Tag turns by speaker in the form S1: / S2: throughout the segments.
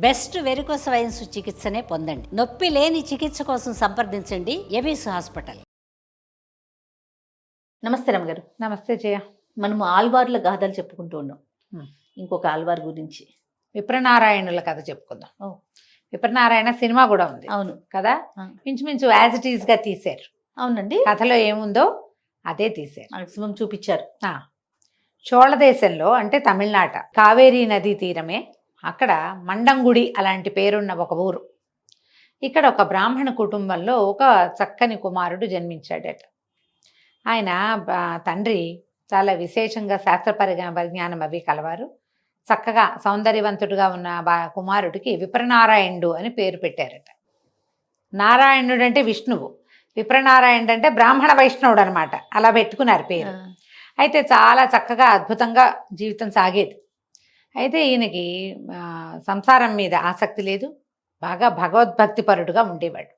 S1: Best varicose veins చికిత్సనే పొందండి. నొప్పి లేని చికిత్స కోసం సంప్రదించండి ఎవిస్ హాస్పిటల్. నమస్తే రమ్మగారు.
S2: నమస్తే జయ.
S1: మనము ఆల్వార్ల గాథలు చెప్పుకుంటూ ఉన్నాం. ఇంకొక ఆల్వార్ గురించి
S2: విప్రనారాయణుల కథ చెప్పుకుందాం. విప్రనారాయణ సినిమా కూడా ఉంది.
S1: అవును
S2: కదా, ఇంచుమించు యాజ్ ఇట్ ఈస్ గా తీశారు.
S1: అవునండి,
S2: కథలో ఏముందో అదే తీశారు,
S1: మాక్సిమం చూపించారు.
S2: చోళ దేశంలో అంటే తమిళనాట కావేరీ నదీ తీరమే, అక్కడ మండంగుడి అలాంటి పేరున్న ఒక ఊరు. ఇక్కడ ఒక బ్రాహ్మణ కుటుంబంలో ఒక చక్కని కుమారుడు జన్మించాడట. ఆయన తండ్రి చాలా విశేషంగా శాస్త్ర పరిజ్ఞానం అవి కలవారు. చక్కగా సౌందర్యవంతుడుగా ఉన్న కుమారుడికి విప్రనారాయణుడు అని పేరు పెట్టారట. నారాయణుడు అంటే విష్ణువు, విప్రనారాయణుడు అంటే బ్రాహ్మణ వైష్ణవుడు అనమాట. అలా పెట్టుకున్నారు పేరు. అయితే చాలా చక్కగా అద్భుతంగా జీవితం సాగేది. అయితే ఈయనకి సంసారం మీద ఆసక్తి లేదు, బాగా భగవద్భక్తిపరుడుగా ఉండేవాడు.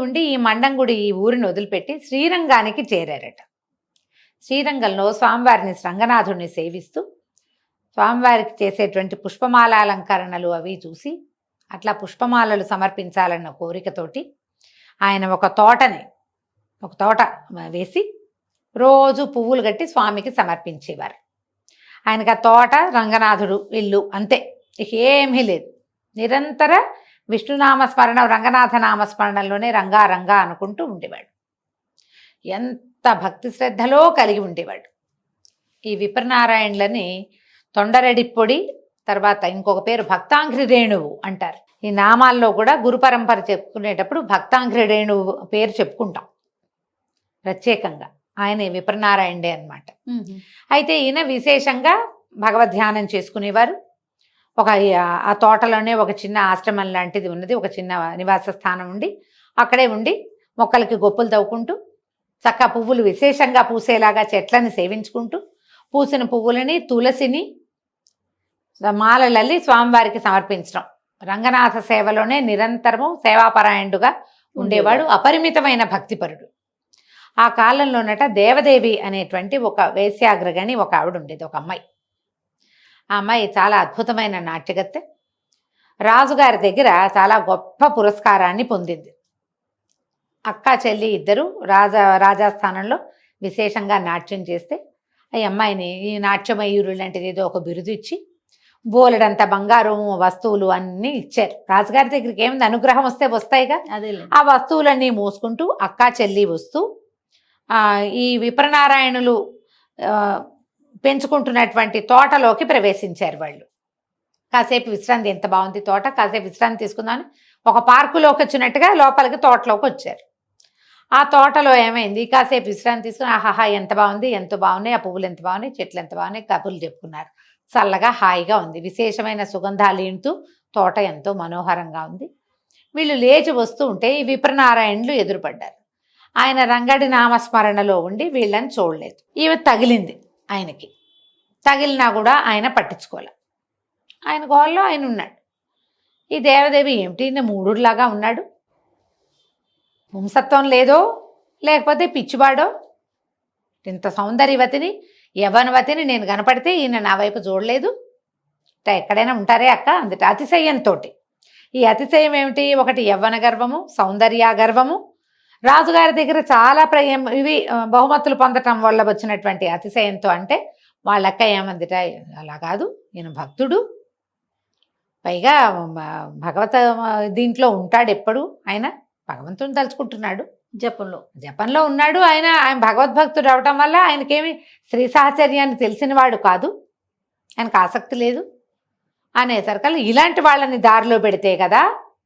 S2: ఉండి ఈ మండంగుడి ఈ ఊరిని వదిలిపెట్టి శ్రీరంగానికి చేరారట. శ్రీరంగంలో స్వామివారిని రంగనాథుడిని సేవిస్తూ స్వామివారికి చేసేటువంటి పుష్పమాల అలంకరణలు అవి చూసి అట్లా పుష్పమాలలు సమర్పించాలన్న కోరికతోటి ఆయన ఒక తోట వేసి రోజు పువ్వులు కట్టి స్వామికి సమర్పించేవారు. ఆయనకు ఆ తోట, రంగనాథుడు, ఇల్లు అంతే, ఇక ఏమీ లేదు. నిరంతర విష్ణునామస్మరణ, రంగనాథ నామస్మరణలోనే రంగా రంగా అనుకుంటూ ఉండేవాడు. ఎంత భక్తి శ్రద్ధలో కలిగి ఉండేవాడు. ఈ విప్రనారాయణులని తొండరెడిప్పొడి, తర్వాత ఇంకొక పేరు భక్తాంఘ్రి రేణువు అంటారు. ఈ నామాల్లో కూడా గురు పరంపర చెప్పుకునేటప్పుడు భక్తాంఘ్రి రేణువు పేరు చెప్పుకుంటాం ప్రత్యేకంగా. ఆయన విప్రనారాయణుడే అనమాట. అయితే ఈయన విశేషంగా భగవద్ధ్యానం చేసుకునేవారు. ఆ తోటలోనే ఒక చిన్న ఆశ్రమం లాంటిది ఉన్నది, ఒక చిన్న నివాస స్థానం ఉండి అక్కడే ఉండి మొక్కలకి గొప్పలు తవ్వుకుంటూ చక్క పువ్వులు విశేషంగా పూసేలాగా చెట్లని సేవించుకుంటూ పూసిన పువ్వులని, తులసిని మాలలల్లి స్వామివారికి సమర్పించడం. రంగనాథ సేవలోనే నిరంతరము సేవాపరాయణుడుగా ఉండేవాడు, అపరిమితమైన భక్తిపరుడు. ఆ కాలంలోనట దేవదేవి అనేటువంటి ఒక వేశ్యాగ్రగణి ఒక ఆవిడ ఉండేది, ఒక అమ్మాయి. ఆ అమ్మాయి చాలా అద్భుతమైన నాట్యగత్తె. రాజుగారి దగ్గర చాలా గొప్ప పురస్కారాన్ని పొందింది. అక్క చెల్లి ఇద్దరు రాజాస్థానంలో విశేషంగా నాట్యం చేస్తే ఈ అమ్మాయిని ఈ నాట్యమయూరు లాంటిది ఏదో ఒక బిరుదు ఇచ్చి బోలెడంత బంగారం వస్తువులు అన్నీ ఇచ్చారు. రాజుగారి దగ్గరికి ఏముంది, అనుగ్రహం వస్తే వస్తాయిగా. ఆ వస్తువులన్నీ మోసుకుంటూ అక్క చెల్లి వస్తూ ఈ విప్రనారాయణులు పెంచుకుంటున్నటువంటి తోటలోకి ప్రవేశించారు. వాళ్ళు కాసేపు విశ్రాంతి, ఎంత బాగుంది తోట, కాసేపు విశ్రాంతి తీసుకుందామని ఒక పార్కులోకి వచ్చినట్టుగా లోపలికి తోటలోకి వచ్చారు. ఆ తోటలో ఏమైంది, కాసేపు విశ్రాంతి తీసుకుని ఆహాహా ఎంత బాగుంది, ఎంత బాగున్నాయి, ఆ పువ్వులు ఎంత బాగున్నాయి, చెట్లు ఎంత బాగున్నాయి, కబుర్లు చెప్పుకున్నారు. చల్లగా హాయిగా ఉంది, విశేషమైన సుగంధాలు ఇంటూ తోట ఎంతో మనోహరంగా ఉంది. వీళ్ళు లేచి వస్తూ ఉంటే ఈ విప్రనారాయణులు ఎదురుపడ్డారు. ఆయన రంగడి నామస్మరణలో ఉండి వీళ్ళని చూడలేదు. ఈమె తగిలింది ఆయనకి, తగిలినా కూడా ఆయన పట్టించుకోలే. ఆయన గోల్లో ఆయన ఉన్నాడు. ఈ దేవదేవి ఏమిటి మూడులాగా ఉన్నాడు, వంశత్వం లేదో లేకపోతే పిచ్చివాడో, ఇంత సౌందర్యవతిని యవనవతిని నేను కనపడితే ఈయన నా వైపు చూడలేదు, ఎక్కడైనా ఉంటారే అక్క అందుట అతిశయంతో. ఈ అతిశయం ఏమిటి, ఒకటి యవ్వన గర్వము, సౌందర్య గర్వము, రాజుగారి దగ్గర చాలా ఇవి బహుమతులు పొందటం వల్ల వచ్చినటువంటి అతిశయంతో. అంటే వాళ్ళక్క ఏమందిట, అలా కాదు ఈయన భక్తుడు, పైగా భగవత దీంట్లో ఉంటాడు, ఎప్పుడు ఆయన భగవంతుని తలుచుకుంటున్నాడు, జపంలో ఉన్నాడు. ఆయన భగవద్భక్తుడు అవటం వల్ల ఆయనకేమి శ్రీ సాహచర్యాన్ని తెలిసినవాడు కాదు, ఆయనకు ఆసక్తి లేదు అనేసరికల్లా ఇలాంటి వాళ్ళని దారిలో పెడితే కదా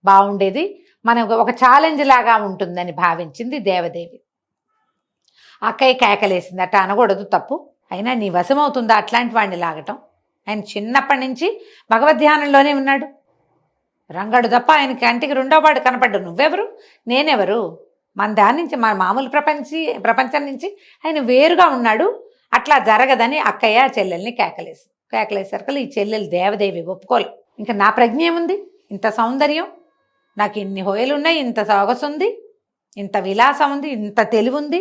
S2: బాగుండేది, మనకు ఒక ఛాలెంజ్ లాగా ఉంటుందని భావించింది దేవదేవి. అక్కయ్య కేకలేసింది, అట్ట అనకూడదు తప్పు, అయినా నీ వశమవుతుందా అట్లాంటి వాడిని లాగటం. ఆయన చిన్నప్పటి నుంచి భగవద్ధ్యానంలోనే ఉన్నాడు, రంగడు తప్ప ఆయన కంటికి రెండోవాడు కనపడ్డు, నువ్వెవరు నేనెవరు, మన దాని నుంచి మన మామూలు ప్రపంచం నుంచి ఆయన వేరుగా ఉన్నాడు, అట్లా జరగదని అక్కయ్య చెల్లెల్ని కేకలేసరికి ఈ చెల్లెలు దేవదేవి ఒప్పుకోలే. ఇంకా నా ప్రజ్ఞ ఏముంది, ఇంత సౌందర్యం, నాకు ఇన్ని హోయలు ఉన్నాయి, ఇంత సొగసు ఉంది, ఇంత విలాసం ఉంది, ఇంత తెలివి ఉంది,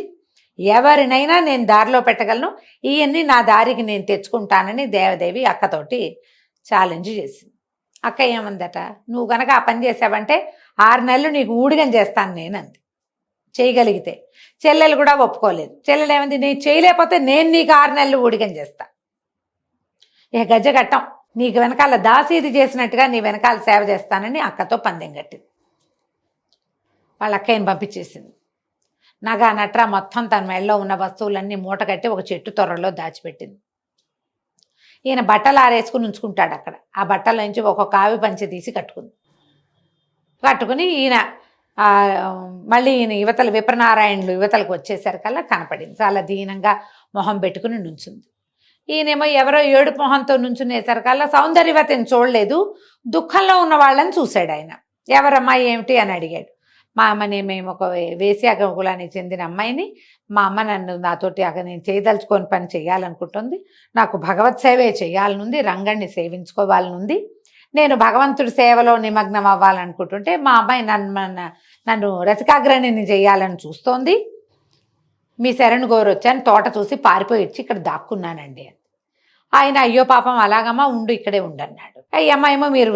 S2: ఎవరినైనా నేను దారిలో పెట్టగలను, ఇవన్నీ నా దారికి నేను తెచ్చుకుంటానని దేవదేవి అక్కతోటి ఛాలెంజ్ చేసింది. అక్క ఏమందట, నువ్వు గనక ఆ పని చేసావంటే 6 నెలలు నీకు ఊడిగం చేస్తాను నేను అంది. చేయగలిగితే. చెల్లెలు కూడా ఒప్పుకోలేదు. చెల్లెలు ఏమంది, నేను చేయలేకపోతే నేను నీకు 6 నెలలు ఊడిగం చేస్తా. ఇక గజ్జగట్టం, నీకు వెనకాల దాసీది చేసినట్టుగా నీ వెనకాల సేవ చేస్తానని అక్కతో పందెం కట్టింది. వాళ్ళ అక్కయ్యని పంపించేసింది. నగా నట్రా మొత్తం తన మెడలో ఉన్న వస్తువులన్నీ మూట కట్టి ఒక చెట్టు తొర్రలో దాచిపెట్టింది. ఈయన బట్టలు ఆరేసుకుని ఉంచుకుంటాడు అక్కడ. ఆ బట్టల నుంచి ఒక్కొక్క ఆవి పంచె తీసి కట్టుకుని ఈయన మళ్ళీ ఈయన యువతలు విప్రనారాయణులు యువతలకు వచ్చేసరికల్లా కనపడింది. చాలా దీనంగా మొహం పెట్టుకుని నుంచుంది. ఈయనేమో ఎవరో ఏడుపు మొహంతో నుంచునేసరికల్లా సౌందర్యవతిని చూడలేదు, దుఃఖంలో ఉన్న వాళ్ళని చూశాడు ఆయన. ఎవరమ్మా ఏమిటి అని అడిగాడు. మా అమ్మని, మేము ఒక వేశ్యా కులానికి చెందిన అమ్మాయిని, మా అమ్మ నన్ను నాతోటి నేను చేయదలుచుకొని పని చేయాలనుకుంటుంది, నాకు భగవత్ సేవే చేయాలనుంది, రంగణ్ణి సేవించుకోవాలనుంది, నేను భగవంతుడి సేవలో నిమగ్నం అవ్వాలనుకుంటుంటే మా అమ్మాయి నన్ను రసికాగ్రణిని చేయాలని చూస్తోంది, మీ శరణు గోరు వచ్చాను, తోట చూసి పారిపోయి వచ్చి ఇక్కడ దాక్కున్నానండి అని. ఆయన అయ్యో పాపం అలాగమ్మా ఉండు, ఇక్కడే ఉండన్నాడు. అయ్యమ్మ ఏమో మీరు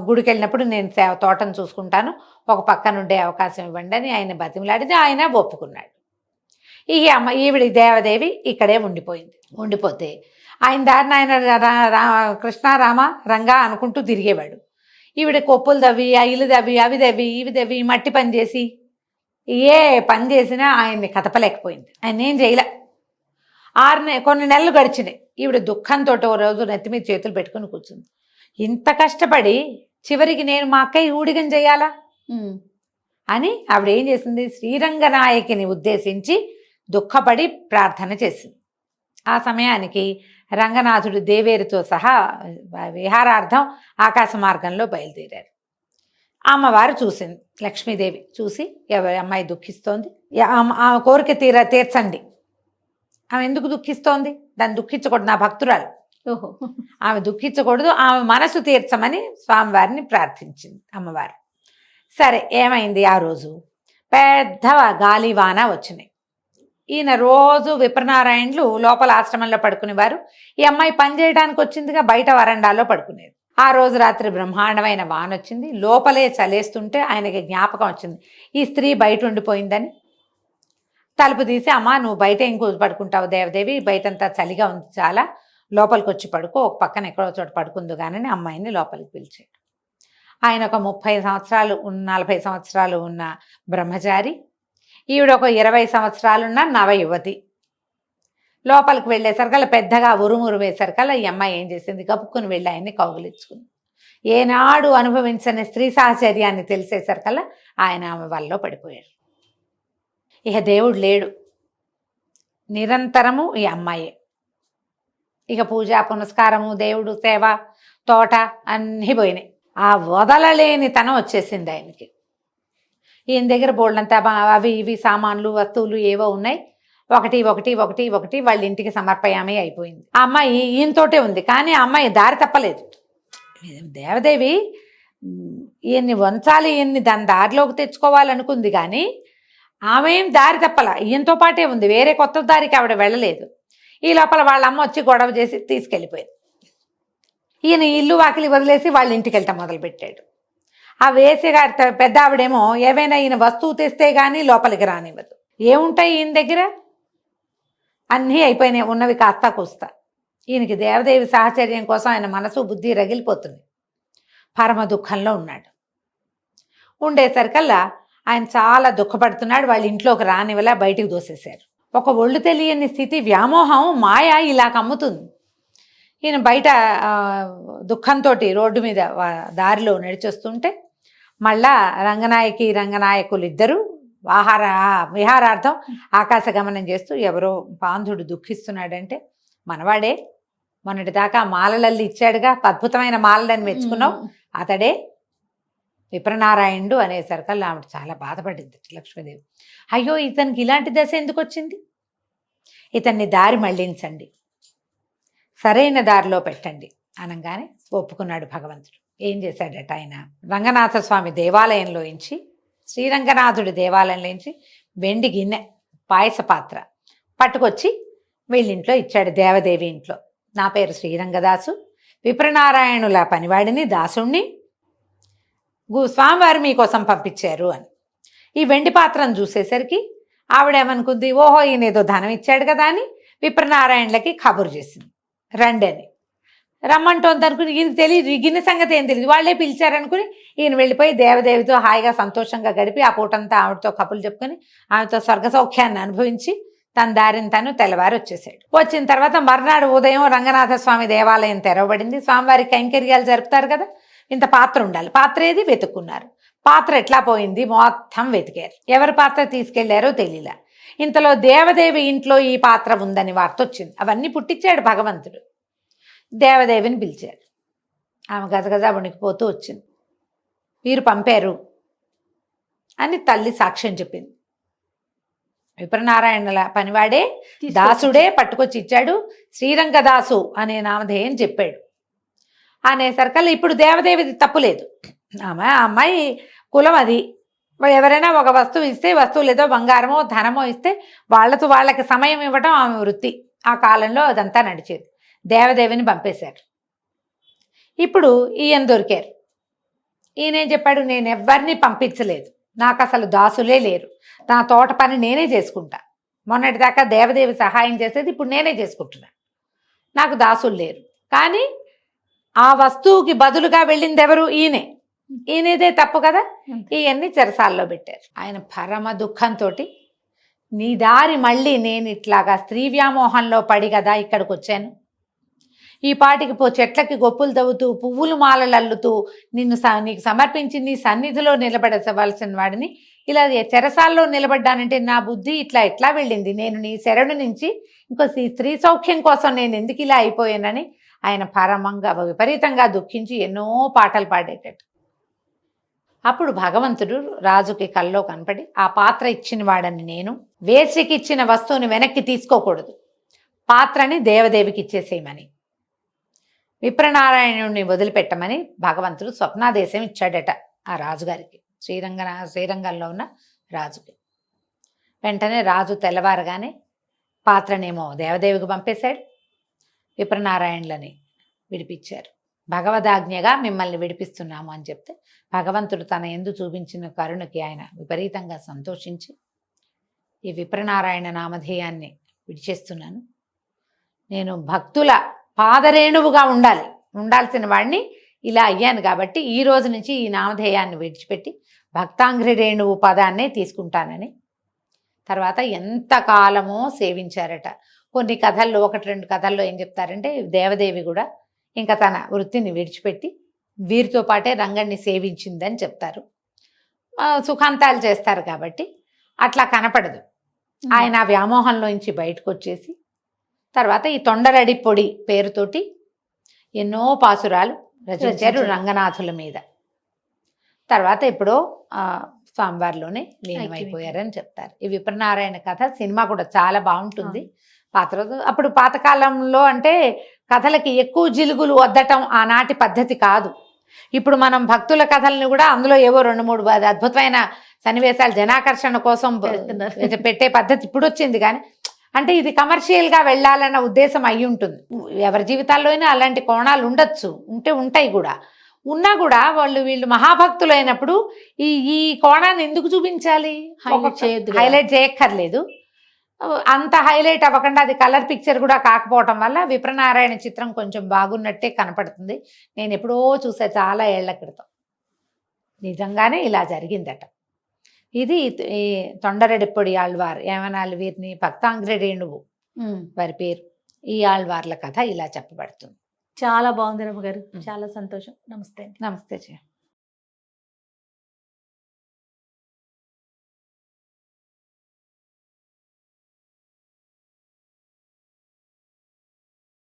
S2: గుడికి వెళ్ళినప్పుడు నేను తోటను చూసుకుంటాను, ఒక పక్కన ఉండే అవకాశం ఇవ్వండి అని ఆయన బతిమలాడితే ఆయన ఒప్పుకున్నాడు. ఈవిడ దేవదేవి ఇక్కడే ఉండిపోతే ఆయన దారిని ఆయన కృష్ణారామ రంగా అనుకుంటూ తిరిగేవాడు. ఈవిడ కొప్పులు దవ్వి, ఇల్లు దవ్వి, అవి దవ్వి, ఇవి దవ్వి, మట్టి పని చేసి ఏ పని చేసినా ఆయన్ని కదపలేకపోయింది. ఆయన ఏం చేయలే. కొన్ని నెలలు గడిచినాయి. ఈవిడ దుఃఖంతో ఓ రోజు నెత్తి మీద చేతులు పెట్టుకుని కూర్చుంది. ఇంత కష్టపడి చివరికి నేను మా అక్కయ్య ఊడిగం చేయాలా అని ఆవిడ ఏం చేసింది, శ్రీరంగనాయకిని ఉద్దేశించి దుఃఖపడి ప్రార్థన చేసింది. ఆ సమయానికి రంగనాథుడు దేవేరితో సహా విహారార్థం ఆకాశ మార్గంలో బయలుదేరారు. అమ్మవారు చూసింది, లక్ష్మీదేవి చూసి, అమ్మాయి దుఃఖిస్తోంది, ఆమె కోరిక తీర్చండి. ఆమె ఎందుకు దుఃఖిస్తోంది, దాన్ని దుఃఖించకూడదు, నా భక్తురాలు, ఆమె దుఃఖించకూడదు, ఆమె మనసు తీర్చమని స్వామివారిని ప్రార్థించింది అమ్మవారు. సరే, ఏమైంది, ఆ రోజు పెద్ద గాలివాన వచ్చినాయి. ఈయన రోజు విప్రనారాయణులు లోపల ఆశ్రమంలో పడుకునేవారు. ఈ అమ్మాయి పని చేయడానికి వచ్చిందిగా, బయట వరండాలో పడుకునేది. ఆ రోజు రాత్రి బ్రహ్మాండమైన వాన వచ్చింది. లోపలే చలేస్తుంటే ఆయనకి జ్ఞాపకం వచ్చింది, ఈ స్త్రీ బయట ఉండిపోయిందని. తలుపు తీసి, అమ్మా నువ్వు బయట ఏం పడుకుంటావు దేవదేవి, బయటంతా చలిగా ఉంది, చాలా లోపలికి వచ్చి పడుకో, ఒక పక్కన ఎక్కడో చోట పడుకుందు కానీ అమ్మాయిని లోపలికి పిలిచాడు. ఆయన ఒక 30 సంవత్సరాలు 40 సంవత్సరాలు ఉన్న బ్రహ్మచారి, ఈవిడ ఒక 20 సంవత్సరాలున్న నవయువతి. లోపలికి వెళ్ళేసరికల్లా పెద్దగా ఉరుమురు వేసరికల్లా ఈ అమ్మాయి ఏం చేసింది, కప్పుకుని వెళ్ళి ఆయన్ని కౌగులించుకుంది. ఏనాడు అనుభవించని స్త్రీ సాహచర్యాన్ని తెలిసేసరికల్లా ఆయన ఆమె వల్ల పడిపోయాడు. ఇక దేవుడు లేడు, నిరంతరము ఈ అమ్మాయే. ఇక పూజ పునస్కారము, దేవుడు సేవ, తోట అన్నీ పోయినాయి. ఆ వదలలేని తనం వచ్చేసింది ఆయనకి. ఈయన దగ్గర బోల్డంతా అవి ఇవి సామాన్లు వస్తువులు ఏవో ఉన్నాయి, ఒకటి ఒకటి ఒకటి ఒకటి వాళ్ళ ఇంటికి సమర్పయామే అయిపోయింది. ఆ అమ్మాయి ఈయనతోటే ఉంది, కానీ ఆ అమ్మాయి దారి తప్పలేదు. దేవదేవి ఈయన్ని వంచాలి, ఈయన్ని దాని దారిలోకి తెచ్చుకోవాలనుకుంది, కానీ ఆమె ఏం దారి తప్పల, ఈయనతో పాటే ఉంది, వేరే కొత్త దారికి ఆవిడ వెళ్ళలేదు. ఈ లోపల వాళ్ళ అమ్మ వచ్చి గొడవ చేసి తీసుకెళ్ళిపోయింది. ఈయన ఇల్లు వాకిలి వదిలేసి వాళ్ళ ఇంటికి వెళ్తాం మొదలుపెట్టాడు. ఆ వేసి గారి పెద్ద ఆవిడేమో ఏవైనా ఈయన వస్తువు తెస్తే కానీ లోపలికి రానివ్వదు. ఏముంటాయి ఈయన దగ్గర, అన్నీ అయిపోయినాయి, ఉన్నవి కాస్తా కూస్తా. ఈయనకి దేవదేవి సాహచర్యం కోసం ఆయన మనసు బుద్ధి రగిలిపోతుంది. పరమ దుఃఖంలో ఉన్నాడు. ఉండేసరికల్లా ఆయన చాలా దుఃఖపడుతున్నాడు. వాళ్ళ ఇంట్లోకి రానివలా బయటికి దోసేశారు. ఒక ఒళ్ళు తెలియని స్థితి, వ్యామోహం, మాయ ఇలా కమ్ముతుంది. ఈయన బయట దుఃఖంతో రోడ్డు మీద దారిలో నడిచొస్తుంటే మళ్ళా రంగనాయకులు ఇద్దరు విహారార్థం ఆకాశ గమనం చేస్తూ, ఎవరో బాంధుడు దుఃఖిస్తున్నాడంటే, మనవాడే, మొన్నటి దాకా మాలలల్లి ఇచ్చాడుగా, అద్భుతమైన మాలలని మెచ్చుకున్నావు, అతడే విప్రనారాయణుడు అనేసరికల్లా ఆవిడ చాలా బాధపడింది లక్ష్మీదేవి. అయ్యో, ఇతనికి ఇలాంటి దశ ఎందుకు వచ్చింది, ఇతన్ని దారి మళ్లించండి, సరైన దారిలో పెట్టండి అనగానే ఒప్పుకున్నాడు భగవంతుడు. ఏం చేశాడట ఆయన, రంగనాథ స్వామి దేవాలయంలోంచి, శ్రీరంగనాథుడి దేవాలయంలోంచి వెండి గిన్నె పాయస పాత్ర పట్టుకొచ్చి వీళ్ళింట్లో ఇచ్చాడు, దేవదేవి ఇంట్లో. నా పేరు శ్రీరంగదాసు, విప్రనారాయణుల పనివాడిని దాసుణ్ణి స్వామివారు మీకోసం పంపించారు అని. ఈ వెండి పాత్రను చూసేసరికి ఆవిడేమనుకుంది, ఓహో ఈయన ఏదో ధనం ఇచ్చాడు కదా అని విప్రనారాయణులకి కబురు చేసింది, రండి అని. రమ్మంటోంది అనుకుని ఈయనకి తెలియదు, ఈ గిన్నె సంగతి ఏం తెలియదు, వాళ్ళే పిలిచారనుకుని ఈయన వెళ్ళిపోయి దేవదేవితో హాయిగా సంతోషంగా గడిపి ఆ పూటంతా ఆవిడతో కబుర్లు చెప్పుకొని ఆమెతో స్వర్గ సౌఖ్యాన్ని అనుభవించి తన దారిని తను తెల్లవారు వచ్చేసాడు. వచ్చిన తర్వాత మర్నాడు ఉదయం రంగనాథ స్వామి దేవాలయం తెరవబడింది. స్వామివారి కైంకర్యాలు జరుపుతారు కదా, ఇంత పాత్ర ఉండాలి. పాత్ర ఏది వెతుక్కున్నారు, పాత్ర ఎట్లా పోయింది మొత్తం వెతికారు, ఎవరి పాత్ర తీసుకెళ్లారో తెలియలా. ఇంతలో దేవదేవి ఇంట్లో ఈ పాత్ర ఉందని వార్త వచ్చింది. అవన్నీ పుట్టించాడు భగవంతుడు. దేవదేవిని పిలిచాడు. ఆమె గజగజ వణికిపోతూ వచ్చింది. వీరు పంపారు అని తల్లి సాక్ష్యం చెప్పింది. విప్రనారాయణుల పనివాడే దాసుడే పట్టుకొచ్చి ఇచ్చాడు, శ్రీరంగదాసు అనే నామధేయం చెప్పాడు అనేసరికల్లా ఇప్పుడు దేవదేవిది తప్పులేదు. అమ్మాయి కులం అది, ఎవరైనా ఒక వస్తువు ఇస్తే, వస్తువు లేదో బంగారమో ధనమో ఇస్తే వాళ్ళకి సమయం ఇవ్వడం ఆమె వృత్తి. ఆ కాలంలో అదంతా నడిచేది. దేవదేవిని పంపేశారు. ఇప్పుడు ఈయన దొరికారు. ఈయనేం చెప్పాడు, నేను ఎవరిని పంపించలేదు, నాకు అసలు దాసులే లేరు, నా తోట పని నేనే చేసుకుంటా, మొన్నటిదాకా దేవదేవి సహాయం చేసేది, ఇప్పుడు నేనే చేసుకుంటున్నా, నాకు దాసులు లేరు. కానీ ఆ వస్తువుకి బదులుగా వెళ్ళింది ఎవరు, ఈయనదే తప్పు కదా. ఇవన్నీ చెరసాల్లో పెట్టారు. ఆయన పరమ దుఃఖంతో, నీ దారి మళ్ళీ నేను ఇట్లాగా స్త్రీ వ్యామోహంలో పడి కదా ఇక్కడికి వచ్చాను, ఈ పాటికి చెట్లకి గొప్పులు తవ్వుతూ పువ్వులు మాలలు అల్లుతూ నీకు సమర్పించి నీ సన్నిధిలో నిలబడవలసిన వాడిని ఇలా చెరసాల్లో నిలబడ్డానంటే నా బుద్ధి ఇట్లా వెళ్ళింది, నేను నీ శరణు నుంచి ఇంకో స్త్రీ సౌఖ్యం కోసం నేను ఎందుకు ఇలా అయిపోయానని ఆయన పరమంగా విపరీతంగా దుఃఖించి ఎన్నో పాటలు పాడేటట్టు. అప్పుడు భగవంతుడు రాజుకి కల్లో కనపడి, ఆ పాత్ర ఇచ్చిన వాడని నేను, వేశ్యకి ఇచ్చిన వస్తువుని వెనక్కి తీసుకోకూడదు, పాత్రని దేవదేవికి ఇచ్చేసేయమని, విప్రనారాయణుడిని వదిలిపెట్టమని భగవంతుడు స్వప్నాదేశం ఇచ్చాడట ఆ రాజుగారికి, శ్రీరంగంలో ఉన్న రాజుకి. వెంటనే రాజు తెల్లవారగానే పాత్రనేమో దేవదేవికి పంపేశాడు, విప్రనారాయణులని విడిపించారు. భగవదాజ్ఞగా మిమ్మల్ని విడిపిస్తున్నాము అని చెప్తే భగవంతుడు తన యందు చూపించిన కరుణకి ఆయన విపరీతంగా సంతోషించి, ఈ విప్రనారాయణ నామధేయాన్ని విడిచేస్తున్నాను, నేను భక్తుల పాదరేణువుగా ఉండాల్సిన వాడిని ఇలా అయ్యాను కాబట్టి ఈ రోజు నుంచి ఈ నామధేయాన్ని విడిచిపెట్టి భక్తాంఘ్రి రేణువు పదాన్నే తీసుకుంటానని తర్వాత ఎంతకాలమో సేవించారట. కొన్ని కథల్లో, 1-2 కథల్లో ఏం చెప్తారంటే దేవదేవి కూడా ఇంకా తన వృత్తిని విడిచిపెట్టి వీరితో పాటే రంగణ్ణి సేవించిందని చెప్తారు. సుఖాంతాలు చేస్తారు కాబట్టి అట్లా కనపడదు. ఆయన ఆ వ్యామోహంలోంచి బయటకు వచ్చేసి తర్వాత ఈ తొండరడి పొడి పేరుతోటి ఎన్నో పాసురాలు రచించారు రంగనాథుల మీద. తర్వాత ఎప్పుడో స్వామివారిలోనే లీనమైపోయారని చెప్తారు. ఈ విప్రనారాయణ కథ సినిమా కూడా చాలా బాగుంటుంది. అప్పుడు పాతకాలంలో అంటే కథలకి ఎక్కువ జిలుగులు వద్దటం ఆనాటి పద్ధతి కాదు. ఇప్పుడు మనం భక్తుల కథల్ని కూడా అందులో ఏవో 2-3 అద్భుతమైన సన్నివేశాలు జనాకర్షణ కోసం పెట్టే పద్ధతి ఇప్పుడు వచ్చింది. కానీ అంటే ఇది కమర్షియల్గా వెళ్ళాలన్న ఉద్దేశం అయి ఉంటుంది. ఎవరి జీవితాల్లోనే అలాంటి కోణాలు ఉంటాయి కూడా. ఉన్నా కూడా వీళ్ళు మహాభక్తులు అయినప్పుడు ఈ కోణాన్ని ఎందుకు చూపించాలి, హైలైట్ చేయక్కర్లేదు. అంత హైలైట్ అవ్వకుండా అది కలర్ పిక్చర్ కూడా కాకపోవటం వల్ల విప్రనారాయణ చిత్రం కొంచెం బాగున్నట్టే కనపడుతుంది. నేను ఎప్పుడో చూసా చాలా ఏళ్ల క్రితం. నిజంగానే ఇలా జరిగిందట. ఇది ఈ తొండరెడ్డిపొడి ఆళ్వార్, ఏమనాలి వీరిని, భక్తాంఘ్రి రేణువు వారి పేరు. ఈ ఆళ్వార్ల కథ ఇలా చెప్పబడుతుంది.
S3: చాలా బాగుంది రమ్మ గారు, చాలా సంతోషం. నమస్తే.
S2: నమస్తే.